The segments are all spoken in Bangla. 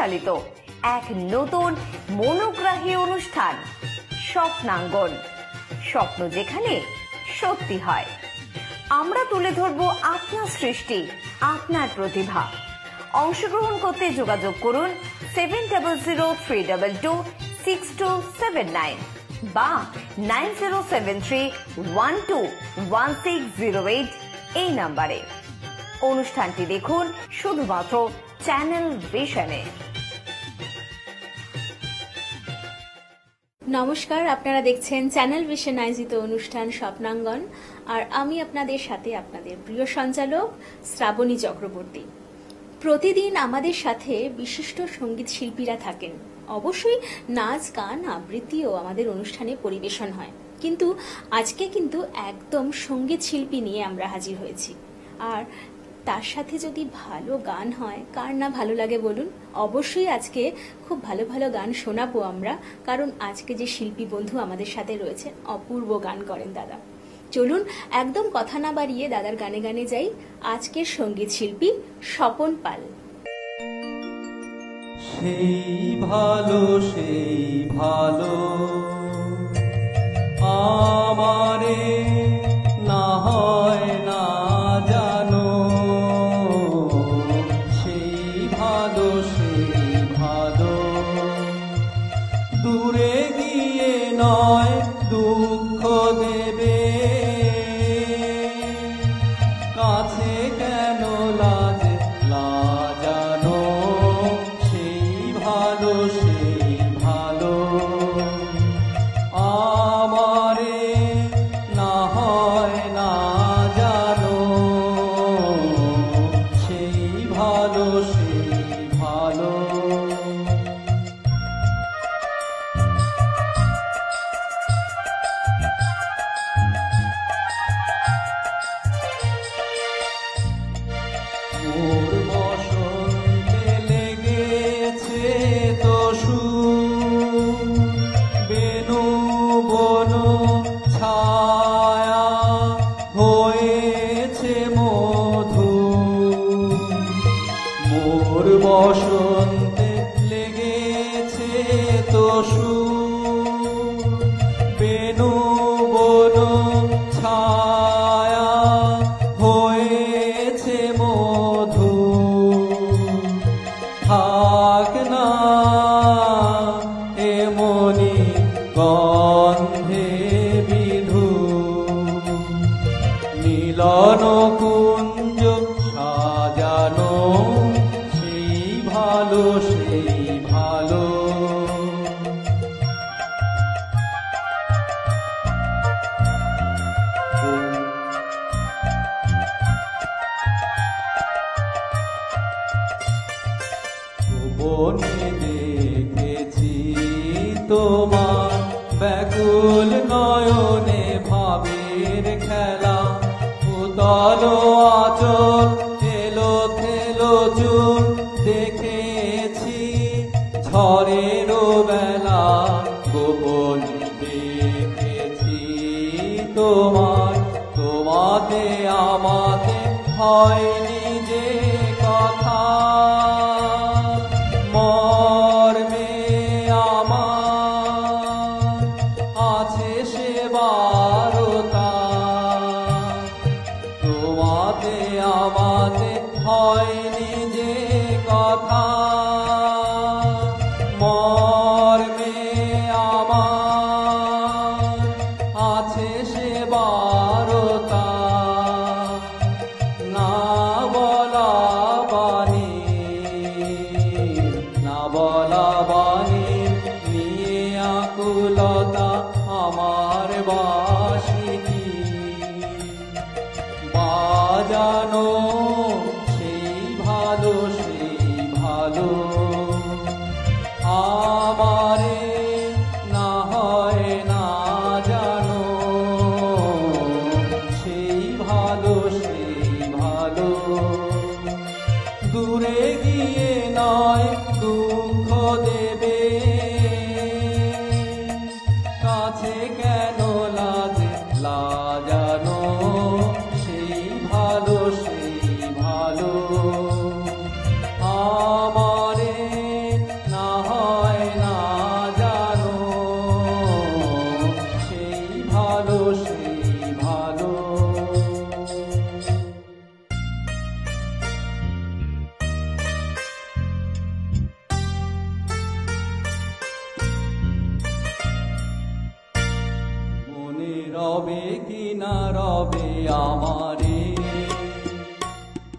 পরিচালিত এক নতুন মনোগ্রাহী অনুষ্ঠান স্বপ্নাঙ্গন। স্বপ্ন যেখানে সত্যি হয়। আমরা তুলে ধরব আপনার সৃষ্টি, আপনার প্রতিভা। অংশগ্রহণ করতে যোগাযোগ করুন 7003226279 বা 9073121608 এই নাম্বারে। অনুষ্ঠানটি দেখুন শুধুমাত্র চ্যানেল ভিশনে। নমস্কার, আপনারা দেখছেন চ্যানেল ভিশন আয়োজিত অনুষ্ঠান স্বপ্নাঙ্গন, আর আমি আপনাদের সাথে আপনাদের প্রিয় সঞ্চালক শ্রাবণী চক্রবর্তী। প্রতিদিন আমাদের সাথে বিশিষ্ট সঙ্গীত শিল্পীরা থাকেন। অবশ্যই নাচ, গান, আবৃত্তিও আমাদের অনুষ্ঠানে পরিবেশন হয়, কিন্তু আজকে কিন্তু একদম সঙ্গীত শিল্পী নিয়ে আমরা হাজির হয়েছি। আর তার সাথে যদি ভালো গান হয়, কার না ভালো লাগে বলুন? অবশ্যই আজকে খুব ভালো ভালো গান শোনাবো আমরা, কারণ আজকে যে শিল্পী বন্ধু আমাদের সাথে রয়েছে অপূর্ব গান করেন দাদা। চলুন একদম কথা না বাড়িয়ে দাদার গানে গানে যাই। আজকের সঙ্গীত শিল্পী স্বপন পাল। সেই ভালো আমারে না হয় না জানো, সেই ভালো দূরে গিয়ে নয় দুঃখ দেবে, কাছে কেন লাজানো, সেই ভালো আমারে না হয় না জানো, সেই ভালো মোর বসন্তে লেগেছে দোষু, বেনু বন ছায়া হয়েছে মধু, মোর বসন্তে লেগেছে দোষু, বেনু বন ছায়া হয়েছে মধু, থাক না এমনি গন্ধে বিধু, মিলন কুঞ্জ সাজানো, সেই ভালো বনে দেখেছি তোমার ব্যাকুল নয়নে ভাবের খেলা, উতল আচল এলো চুল দেখেছি ঝড়ের বেলা, গোপনে দেখেছি তোমাতে আমাতে হয়নি যে কথা, মর্মে আমার আছে সে বারতা, তোমাতে আমাতে হয়নি যে কথা, মর্মে আমার আছে সে বারতা, না বলা বাণী নিয়ে আকুলতা আমার বাঁশিটি বাজানো, সেই ভালো আমারে না হয় না জানো, সেই ভালো দূরে গিয়ে নয় দুঃখ দেবে, রবে কি না রবে আমারে,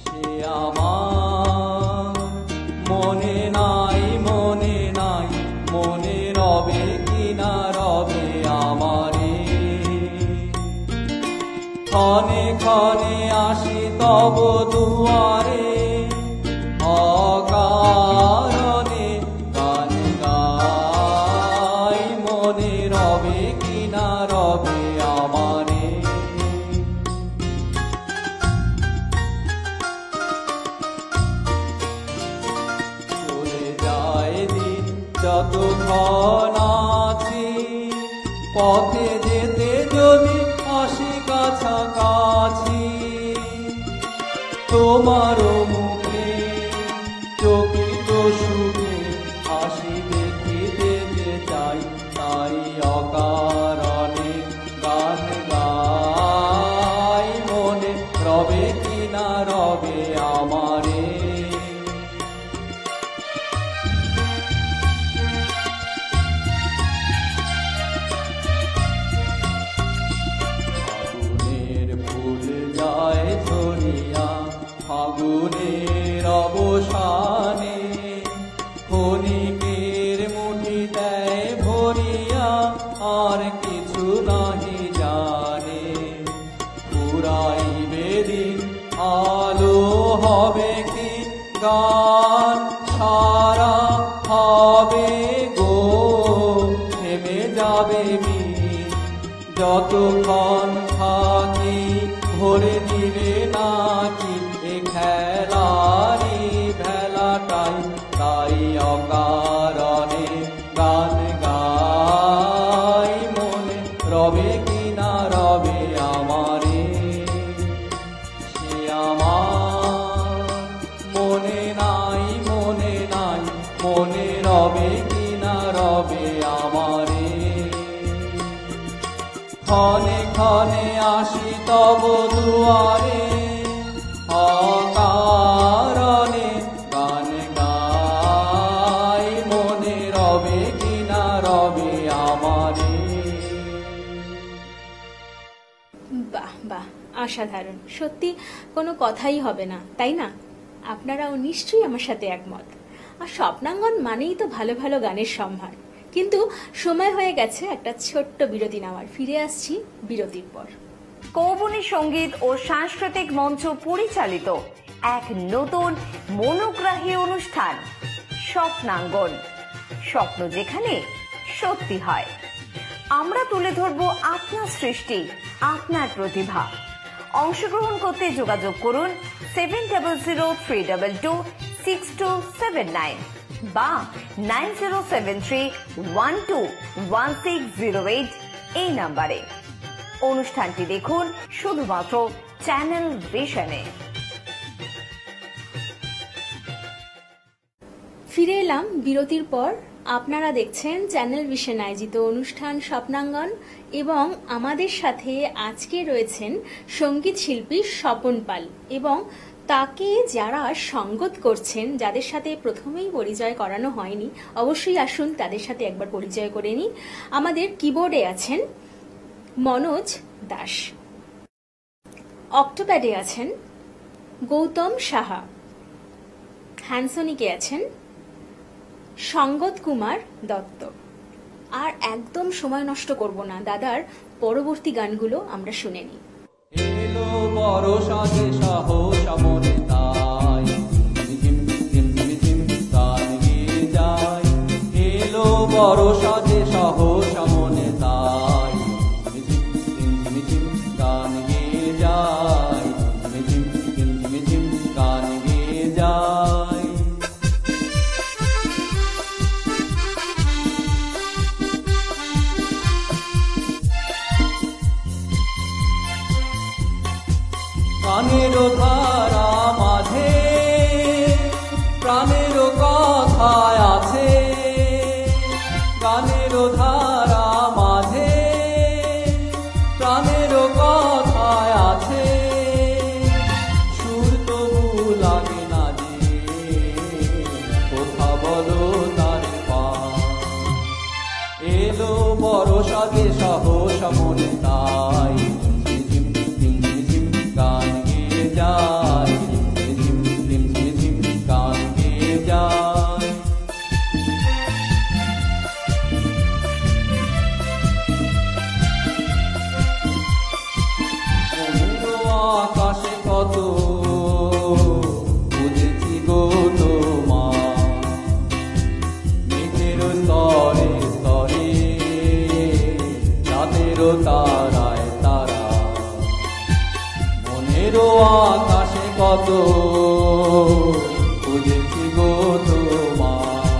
সে আমার মনে নাই, মনে নাই, মনে রবে কি না রবে আমারে। ক্ষণে ক্ষণে আসি তব দুয়ারে, অকারণে গান গাই, মনে রবে কি না রবে আমারে। চলে যায় দিন যতক্ষণ আছি, পথে যেতে যদি আসি কাছাকাছি, তোমারও মুখে চকিত সুখে হাসি দেখিতে যে চাই, তাই অকারণে গান গাই, মনে রবে কি না রবে আমারে। ফাগুনের ফুল যায় ঝরিয়া, ফাগুনের অবসানে ক্ষণিকের মুঠি দেয় ভরিয়া, আর কিছু নাহি জানে। পুরাইবে দিন আলো হবে কি গান, সারা হবে গো থেমে যাবে মিন, যতক্ষণ থাকি ভরে দিবে নাকি এ খেলারি ভেলাটাই, তাই অকারণে গান গাই, মনে রবে কি না রবে আমারে। সে আমার মনে নাই, মনে নাই, মনে রবে কি না রবে আমারে। ক্ষণে ক্ষণে আসি তব দুয়ারে, অকারণে গান গাই, মনে রবে কি না রবে আমারে। বাহ বাহ, অসাধারণ। সত্যি কোনো কথাই হবে না, তাই না? আপনারাও নিশ্চয়ই আমার সাথে একমত। আর স্বপ্নাঙ্গন মানেই তো ভালো ভালো গানের সম্ভার। কিন্তু সময় হয়ে গেছে একটা ছোট্ট বিরতি নেওয়ার। ফিরে আসছি বিরতির পর। কৌবনী সঙ্গীত ও সাংস্কৃতিক মঞ্চ পরিচালিত এক নতুন মনোগ্রাহী অনুষ্ঠান স্বপ্নাঙ্গন, স্বপ্ন যেখানে সত্যি হয়। আমরা তুলে ধরব আপনার সৃষ্টি, আপনার প্রতিভা। অংশগ্রহণ করতে যোগাযোগ করুন 7003226279 বা 9073121608 এই নাম্বারে। অনুষ্ঠানটি দেখুন শুধুমাত্র চ্যানেল ভিশনে। ফিরে এলাম বিরতির পর। আপনারা দেখছেন চ্যানেল ভিশন আয়োজিত অনুষ্ঠান স্বপ্নাঙ্গন এবং আমাদের সাথে আজকে রয়েছেন সঙ্গীত শিল্পী স্বপন পাল এবং তাকে যারা সঙ্গত করছেন, যাদের সাথে প্রথমেই পরিচয় করানো হয়নি, অবশ্যই আসুন তাদের সাথে একবার পরিচয় করে নিই। আমাদের কিবোর্ডে আছেন মনোজ দাস, অক্টোপ্যাডে আছেন গৌতম সাহা, হ্যান্সনিকে আছেন সঙ্গত কুমার দত্ত। আর একদম সময় নষ্ট করব না, দাদার পরবর্তী গানগুলো আমরা শুনে নিই। এলো বড় সাজে সাহস মনে তাই, ঝিম ঝিম ঝিম গান গেয়ে যায়। এলো বড় সাজে সাহস মনে তাই, ঝিম ঝিম ঝিম গান গেয়ে যায়, ঝিম ঝিম ঝিম গান গেয়ে যায়। গানের ধারা মাঝে প্রাণের কথা আছে, গানের ধারা বড় সাজে সাহস মনে তাই ঝিম ঝিম ঝিম গান গেয়ে যায় ঝিম ঝিম ঝিম গান গেয়ে যায় আকাশে কত বুঝেছি গো তোমার মেঘের স্তরে স্তরে রাতেরও তারায় তারা মনেরও আকাশে কত বুঝেছি গো তোমার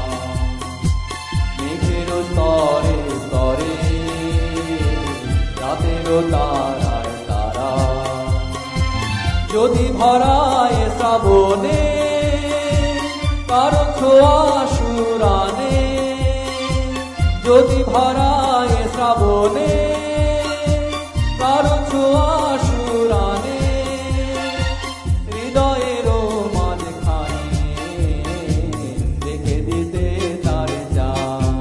মেঘের স্তরে স্তরে রাতেরও তারায় তারা যদি ভরায় শ্রাবণে কারো ছোঁয়া সুরানে যদি ভরায় শ্রাবণে কারো ছোঁয়া সুরানে হৃদয়েরও মাঝখানে রেখে দিতে তার জান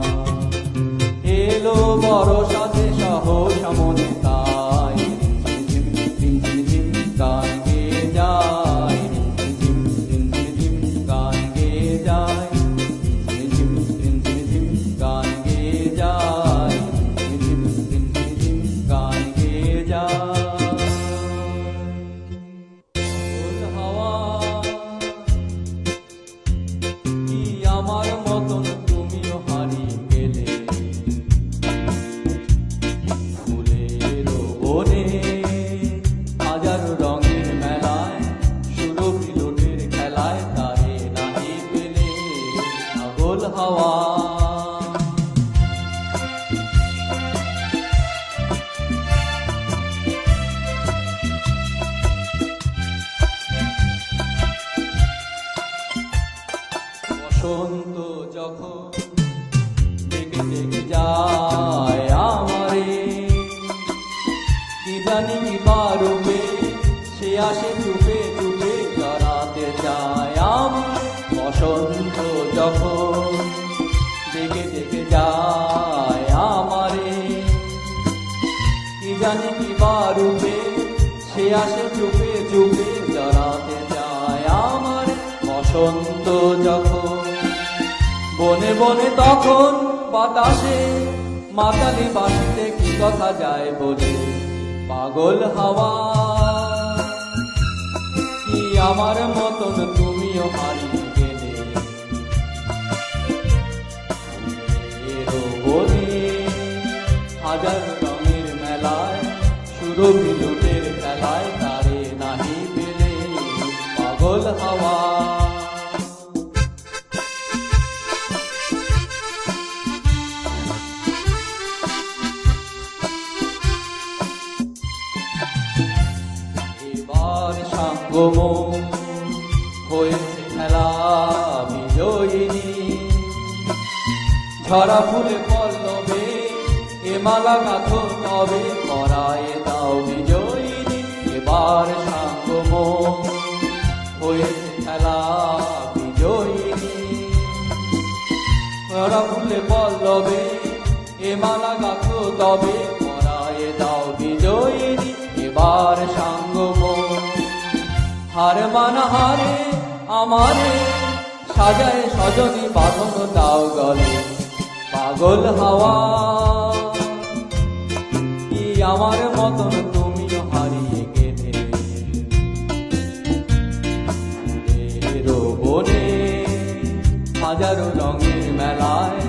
এলো বড় সাথে সাহস মনে তাই ঝিম ঝিম ঝিম গান গেয়ে যায় ঝিম ঝিম ঝিম গান গেয়ে যায় ঝিম ঝিম ঝিম গান গেয়ে যায় ঝিম ঝিম ঝিম গান গেয়ে যায় হাওয়া কি আমার মতন তুমিও হারিয়ে গেলে ফুলের বনে হাজার রঙের মেলায় সুরভি লোটের খেলায় তারে নাহি পেলে পাগল হাওয়া বসন্ত যখন ডেকে ডেকে যায় আমারে কি জানি কি পারবে সে আসে চুপে চুপে জড়াতে যায় আমার বসন্ত যখন ডেকে ডেকে যায় আমারে কি জানি কি পারবে সে আসে চুপে চুপে জড়াতে যায় আমার বসন্ত যখন বনে বনে তখন বাতাসে মাতালি বাঁশিতে কি কথা যায় বলে পাগল হাওয়া কি আমার মতন তুমিও হারিয়ে গেলে এরো বনে হাজার রঙের মেলায় সুরভি লুটের খেলায় তারে নাহি পেলে পাগল হাওয়া এবার সাঙ্গম হয়েছে খেলা বিজয়িনী ঝরা ফুলে পল্লবে এ মালা গাথো তবে করায় দাও বিজয়িনী এবার সাঙ্গম হয়েছে খেলা বিজয়িনী ঝরা ফুলে পল্লবে এ মালা গাথো তবে করায় দাও বিজয়িনী এবার সাঙ্গম হার মানা হারে আমারে সাজায় সজনী বাঁধন দাও গলে পাগল হাওয়া কি আমার মতন তুমিও হারিয়ে গেলে এরো বনে হাজারো রঙের মেলায়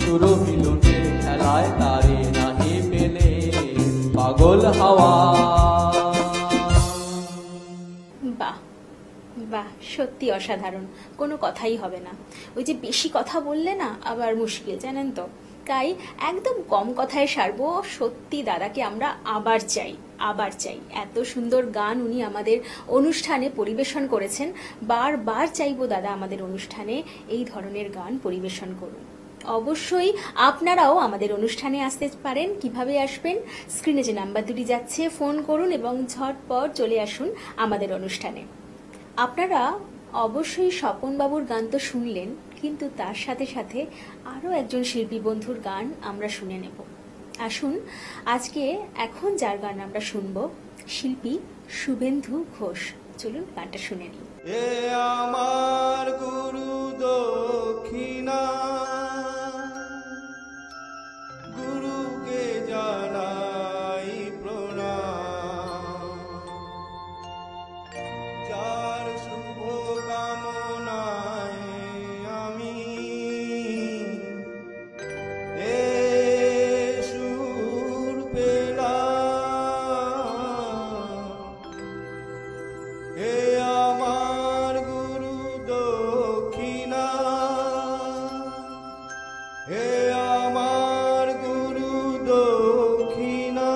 সুরভি লুটের খেলায় তারে নাহি পেলে পাগল হাওয়া বাহ বাহ, সত্যি অসাধারণ, কোনো কথাই হবে না। ওই যে বেশি কথা বললে না আবার মুশকিল, জানেন তো। তাই একদম কম কথায় সারবো। সত্যি দাদাকে আমরা আবার চাই, আবার চাই। এত সুন্দর গান উনি আমাদের অনুষ্ঠানে পরিবেশন করেছেন, বারবার চাইবো দাদা আমাদের অনুষ্ঠানে এই ধরনের গান পরিবেশন করুন। অবশ্যই আপনারাও আমাদের অনুষ্ঠানে আসতে পারেন। কিভাবে আসবেন? স্ক্রিনে যে নাম্বার দুটি যাচ্ছে ফোন করুন এবং ঝটপট চলে আসুন আমাদের অনুষ্ঠানে। আপনারা অবশ্যই স্বপনবাবুর গান তো শুনলেন, কিন্তু তার সাথে সাথে আরও একজন শিল্পী বন্ধুর গান আমরা শুনে নেব। আসুন আজকে এখন যার গান আমরা শুনবো শিল্পী শুভেন্দু ঘোষ। চলুন গানটা শুনে নিই। এ আমার গুরু দক্ষিণা, গুরুকে জানাই প্রণাম, যার শুভ কামনায় আমি এ সুর পেলাম। এ আমার গুরু দক্ষিণা, হে আমার গুরু দক্ষিণা।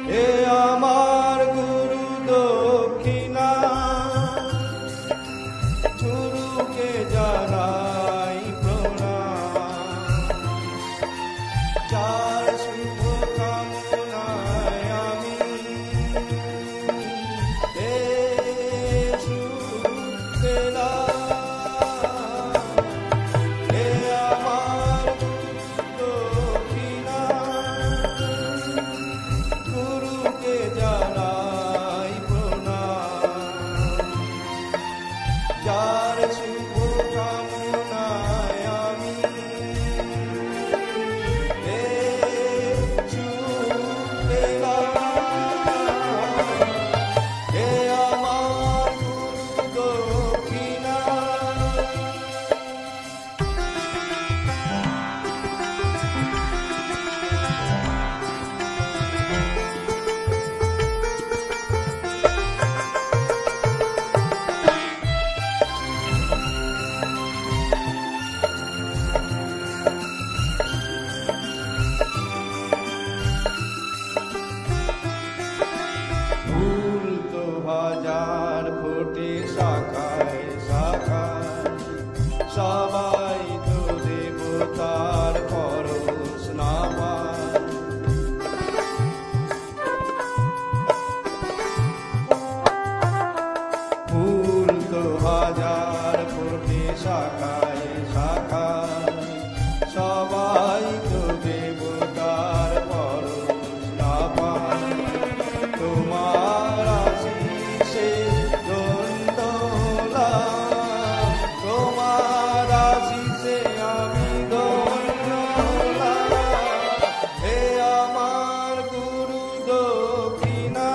হে আমার গুরু দক্ষিণা, গুরুকে জানাই প্রণাম, যার শুভ কামনায় আমি এ সুর পেলাম। হে আমার গুরু দক্ষিণা, গুরুকে জানাই প্রণাম, যার শুভ কামনায় আমি এ সুর পেলাম। হে আমার গুরু দক্ষিণা। ফুল তো হাজার ফোটে শাখায় শাখায়, সবাই তো দেবতার পরশ না পায়। ফুল তো হাজার ফোটে শাখায় শাখায়, সবাই তো দেবতার পরশ না পায়। তোমার আশিসে ধন্য, তোমার আশিসে আমি ধন্য। হে আমার গুরু দক্ষিণা,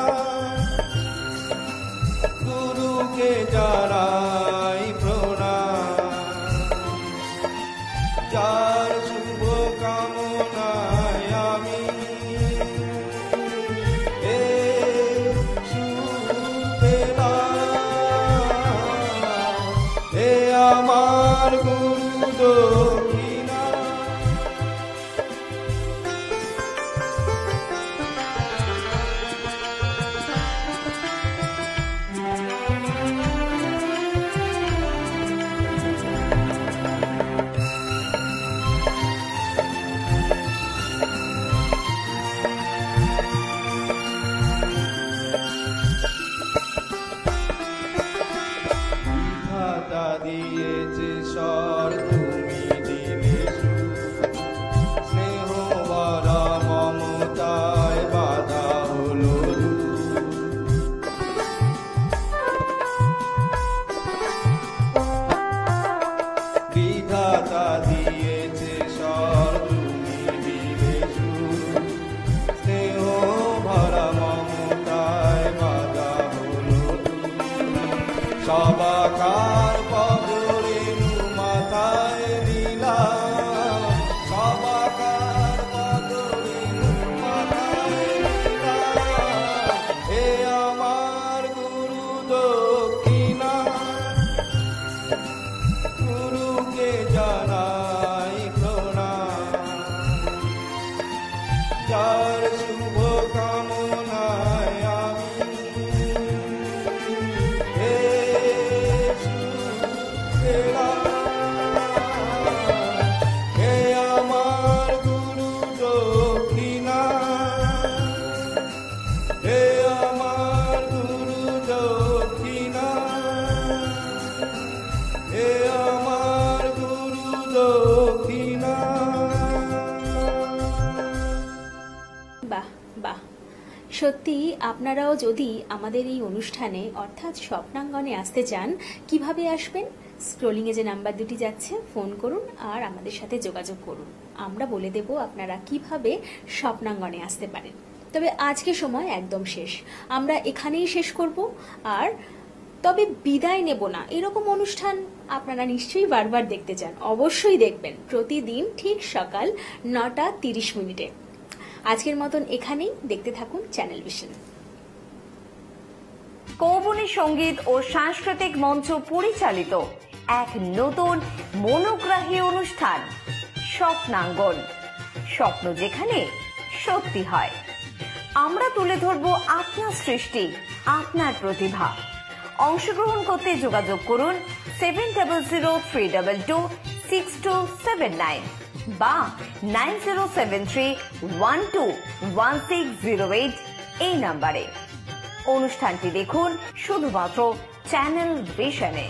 গুরুকে জানাই প্রণাম, যার শুভ কামনায় আমি এ সুর পেলাম। হে আমার গুরু দক্ষিণা। বিধাতা দিয়েছে স্বর, তুমি দিলে সুর, স্নেহ ভরা মমতায় বাধা হলো দূর। বিধাতা দিয়েছে স্বর, তুমি দিলে সুর, স্নেহ ভরা মমতায় বাধা হলো দূর। সবাকার পদরে মাথায় দিলাম, সবাকার পদরে মাথায় দিলাম। হে আমার গুরু দক্ষিণা, গুরুকে জানাই প্রণাম, যার শুভ কামনায় আমি এ সত্যি আপনারাও যদি আমাদের এই অনুষ্ঠানে অর্থাৎ স্বপ্নাঙ্গনে আসতে চান, কিভাবে আসবেন? স্ক্রোলিংয়ে যে নাম্বার দুটি যাচ্ছে ফোন করুন আর আমাদের সাথে যোগাযোগ করুন। আমরা বলে দেব আপনারা কিভাবে স্বপ্নাঙ্গনে আসতে পারেন। তবে আজকে সময় একদম শেষ, আমরা এখানেই শেষ করব। আর তবে বিদায় নেব না, এরকম অনুষ্ঠান আপনারা নিশ্চয়ই বারবার দেখতে চান, অবশ্যই দেখবেন প্রতিদিন ঠিক সকাল 9:30 আজকের মতন এখানেই, দেখতে থাকুন চ্যানেল ভিশন। কৌবনী সঙ্গীত ও সাংস্কৃতিক মঞ্চ পরিচালিত এক নতুন মনোগ্রাহী অনুষ্ঠান স্বপ্নাঙ্গন, স্বপ্ন যেখানে সত্যি হয়। আমরা তুলে ধরব আপনার সৃষ্টি, আপনার প্রতিভা। অংশগ্রহণ করতে যোগাযোগ করুন 7003226279 বা 9073121608 এই নাম্বারে। অনুষ্ঠানটি দেখুন শুধুমাত্র চ্যানেল ভিশনে।